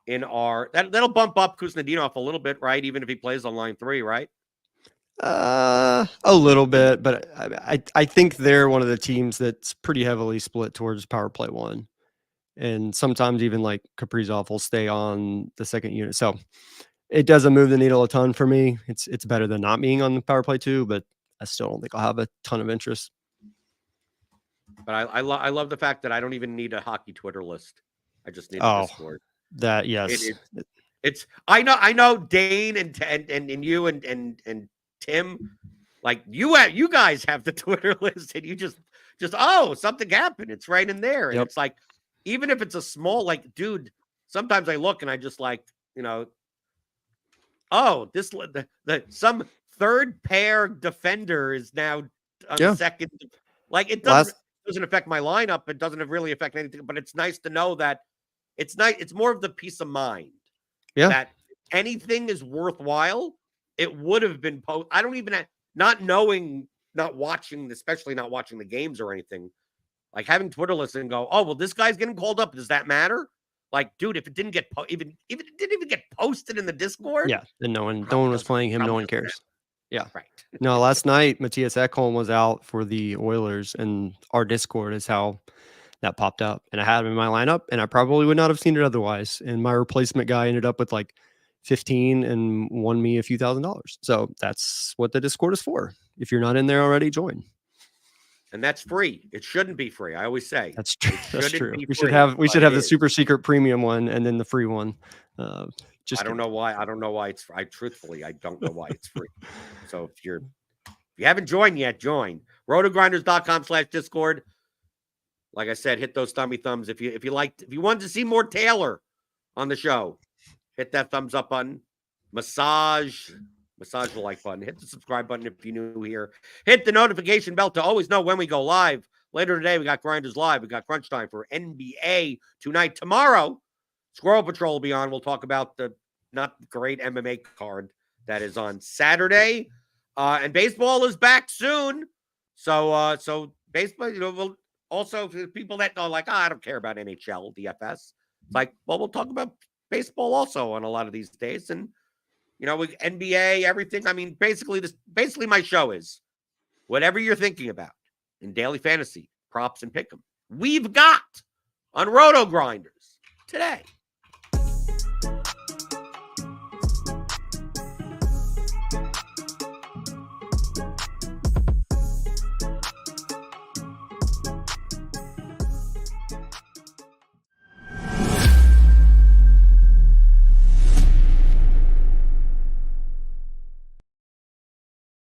S1: in our that'll bump up Kustadinov a little bit, right? Even if he plays on line 3, right?
S2: A little bit, but I think they're one of the teams that's pretty heavily split towards power play 1. And sometimes even like Kaprizov will stay on the second unit. So it doesn't move the needle a ton for me. It's better than not being on the power play 2, but I still don't think I'll have a ton of interest.
S1: But I love the fact that I don't even need a hockey Twitter list. I just need a Discord.
S2: That yes.
S1: It's I know Dane and you and Tim, like you guys have the Twitter list and you just oh, something happened. It's right in there. And it's like, even if it's a small, like, dude, sometimes I look and I just like, you know, oh, this some third pair defender is now on the second. Like it doesn't affect my lineup. It doesn't really affect anything, but it's nice to know that it's nice. It's more of the peace of mind.
S2: Yeah.
S1: That anything is worthwhile. It would have been I don't even not knowing, not watching, especially not watching the games or anything. Like having Twitter lists and go, oh well, this guy's getting called up. Does that matter? Like, dude, if it didn't get even if it didn't even get posted in the Discord,
S2: yeah, then no one was playing him. No one cares. Yeah,
S1: right.
S2: No, last night Matthias Ekholm was out for the Oilers, and our Discord is how that popped up. And I had him in my lineup, and I probably would not have seen it otherwise. And my replacement guy ended up with like 15 and won me a few $1,000s. So that's what the Discord is for. If you're not in there already, join.
S1: And that's free. It shouldn't be free. I always say
S2: that's true. That's true. We should
S1: free,
S2: have the super secret premium one and then the free one.
S1: I don't know why. I don't know why it's. Truthfully, I don't know why it's free. So if you haven't joined yet, join rotogrinders.com/Discord. Like I said, hit those thumbs. If you wanted to see more Taylor on the show, hit that thumbs up button. Massage the like button. Hit the subscribe button if you're new here. Hit the notification bell to always know when we go live. Later today, we got Grinders Live. We got Crunch Time for NBA tonight. Tomorrow, Squirrel Patrol will be on. We'll talk about the not great MMA card that is on Saturday. And baseball is back soon. So baseball, we'll also, for people that know, like, I don't care about NHL DFS. It's like, well, we'll talk about baseball also on a lot of these days. And with NBA, everything. I mean, basically my show is whatever you're thinking about in daily fantasy, props, and pick'em. We've got on RotoGrinders today.